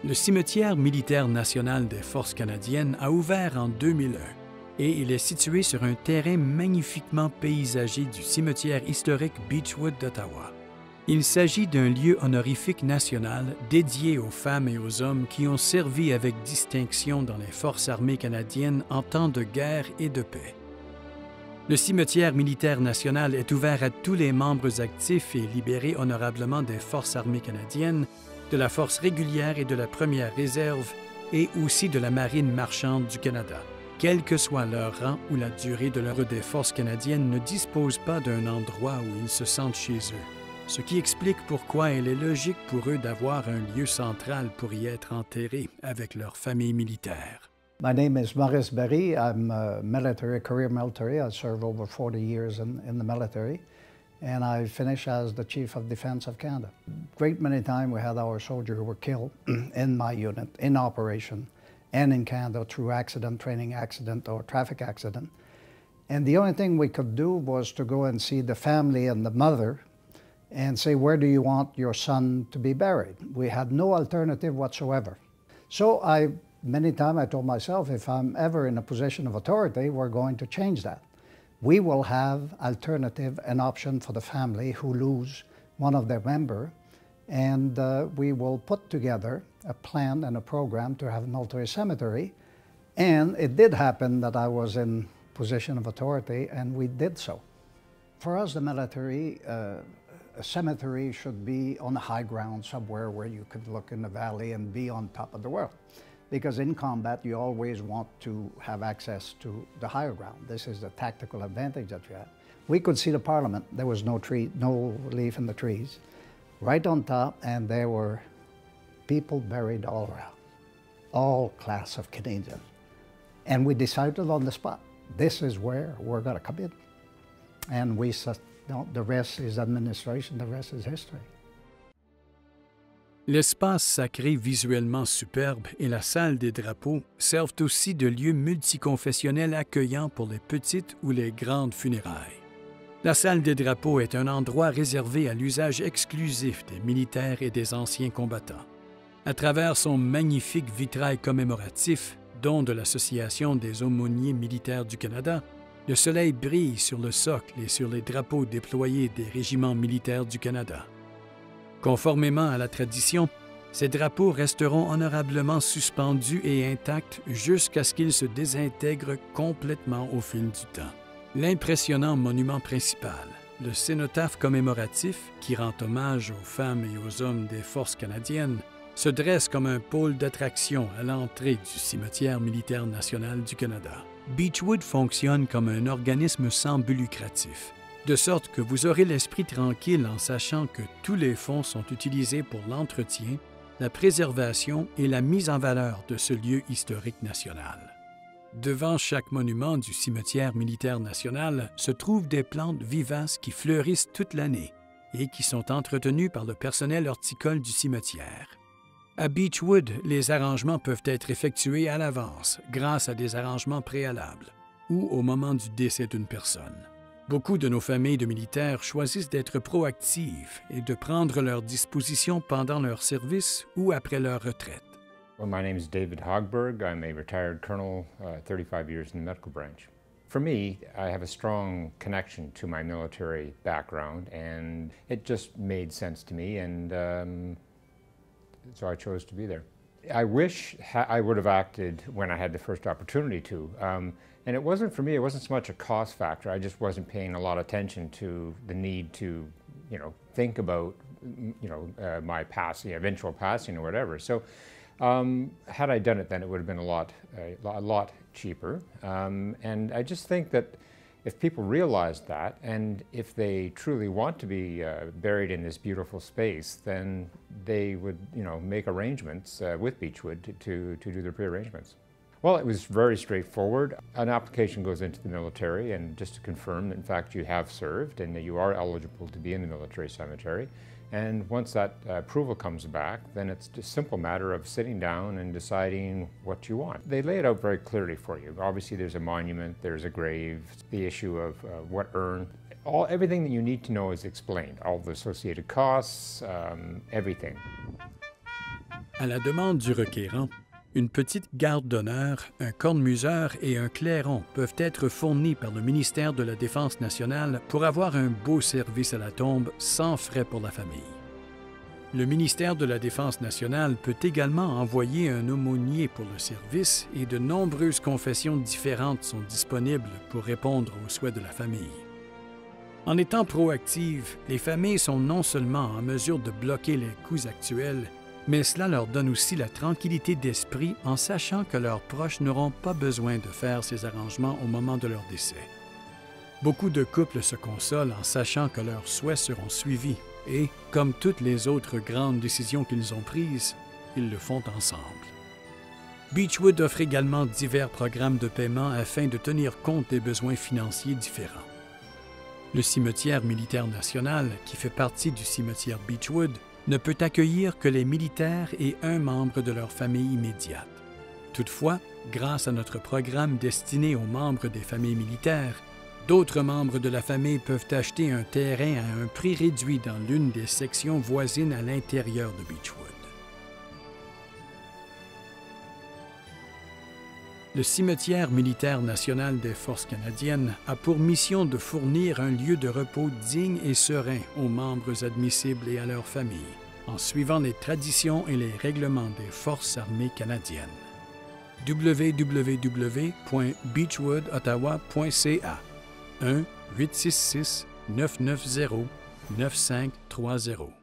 Le cimetière militaire national des Forces canadiennes a ouvert en 2001 et il est situé sur un terrain magnifiquement paysagé du cimetière historique Beechwood d'Ottawa. Il s'agit d'un lieu honorifique national dédié aux femmes et aux hommes qui ont servi avec distinction dans les Forces armées canadiennes en temps de guerre et de paix. Le cimetière militaire national est ouvert à tous les membres actifs et libérés honorablement des Forces armées canadiennes, de la Force régulière et de la Première Réserve, et aussi de la Marine marchande du Canada. Quel que soit leur rang ou la durée de leur des Forces canadiennes ne disposent pas d'un endroit où ils se sentent chez eux, ce qui explique pourquoi il est logique pour eux d'avoir un lieu central pour y être enterrés avec leur famille militaire. My name is Maurice Berry. I'm career military. I served over 40 years in the military. And I finished as the Chief of Defence of Canada. Great many times we had our soldiers who were killed in my unit, in operation, and in Canada through accident, training accident, or traffic accident. And the only thing we could do was to go and see the family and the mother and say, where do you want your son to be buried? We had no alternative whatsoever. So many times I told myself, if I'm ever in a position of authority, we're going to change that. We will have alternative and option for the family who lose one of their member, and we will put together a plan and a program to have a military cemetery. And it did happen that I was in position of authority, and we did so. For us, the military, a cemetery should be on a high ground somewhere where you could look in the valley and be on top of the world. Because in combat, you always want to have access to the higher ground. This is the tactical advantage that you have. We could see the Parliament. There was no tree, no leaf in the trees. Right on top, and there were people buried all around, all class of Canadians. And we decided on the spot, this is where we're gonna come in. And we said, no, the rest is administration, the rest is history. L'espace sacré visuellement superbe et la salle des drapeaux servent aussi de lieu multiconfessionnel accueillant pour les petites ou les grandes funérailles. La salle des drapeaux est un endroit réservé à l'usage exclusif des militaires et des anciens combattants. À travers son magnifique vitrail commémoratif, don de l'Association des aumôniers militaires du Canada, le soleil brille sur le socle et sur les drapeaux déployés des régiments militaires du Canada. Conformément à la tradition, ces drapeaux resteront honorablement suspendus et intacts jusqu'à ce qu'ils se désintègrent complètement au fil du temps. L'impressionnant monument principal, le cénotaphe commémoratif, qui rend hommage aux femmes et aux hommes des Forces canadiennes, se dresse comme un pôle d'attraction à l'entrée du cimetière militaire national du Canada. Beechwood fonctionne comme un organisme sans but lucratif, de sorte que vous aurez l'esprit tranquille en sachant que tous les fonds sont utilisés pour l'entretien, la préservation et la mise en valeur de ce lieu historique national. Devant chaque monument du cimetière militaire national se trouvent des plantes vivaces qui fleurissent toute l'année et qui sont entretenues par le personnel horticole du cimetière. À Beechwood, les arrangements peuvent être effectués à l'avance grâce à des arrangements préalables ou au moment du décès d'une personne. Beaucoup de nos familles de militaires choisissent d'être proactives et de prendre leurs dispositions pendant leur service ou après leur retraite. Well, my name is David Hogberg. I'm a retired colonel, 35 years in the medical branch. For me, I have a strong connection to my military background, and it just made sense to me, and so I chose to be there. I wish I would have acted when I had the first opportunity to. And it wasn't, for me, it wasn't so much a cost factor. I just wasn't paying a lot of attention to the need to, think about, my passing, eventual passing or whatever. So had I done it then, it would have been a lot cheaper. And I just think that if people realize that, and if they truly want to be buried in this beautiful space, then they would, make arrangements with Beechwood to do their pre-arrangements. Well, it was very straightforward. An application goes into the military, and just to confirm that in fact you have served and that you are eligible to be in the military cemetery. And once that approval comes back, then it's just a simple matter of sitting down and deciding what you want. They lay it out very clearly for you. Obviously there's a monument, there's a grave, the issue of what urn. Everything that you need to know is explained, all the associated costs, everything. À la demande du requérant, une petite garde d'honneur, un cornemuseur et un clairon peuvent être fournis par le ministère de la Défense nationale pour avoir un beau service à la tombe sans frais pour la famille. Le ministère de la Défense nationale peut également envoyer un aumônier pour le service et de nombreuses confessions différentes sont disponibles pour répondre aux souhaits de la famille. En étant proactives, les familles sont non seulement en mesure de bloquer les coûts actuels, mais cela leur donne aussi la tranquillité d'esprit en sachant que leurs proches n'auront pas besoin de faire ces arrangements au moment de leur décès. Beaucoup de couples se consolent en sachant que leurs souhaits seront suivis et, comme toutes les autres grandes décisions qu'ils ont prises, ils le font ensemble. Beechwood offre également divers programmes de paiement afin de tenir compte des besoins financiers différents. Le cimetière militaire national, qui fait partie du cimetière Beechwood, ne peut accueillir que les militaires et un membre de leur famille immédiate. Toutefois, grâce à notre programme destiné aux membres des familles militaires, d'autres membres de la famille peuvent acheter un terrain à un prix réduit dans l'une des sections voisines à l'intérieur de Beechwood. Le cimetière militaire national des Forces canadiennes a pour mission de fournir un lieu de repos digne et serein aux membres admissibles et à leurs familles, en suivant les traditions et les règlements des Forces armées canadiennes. www.beechwoodottawa.ca 1-866-990-9530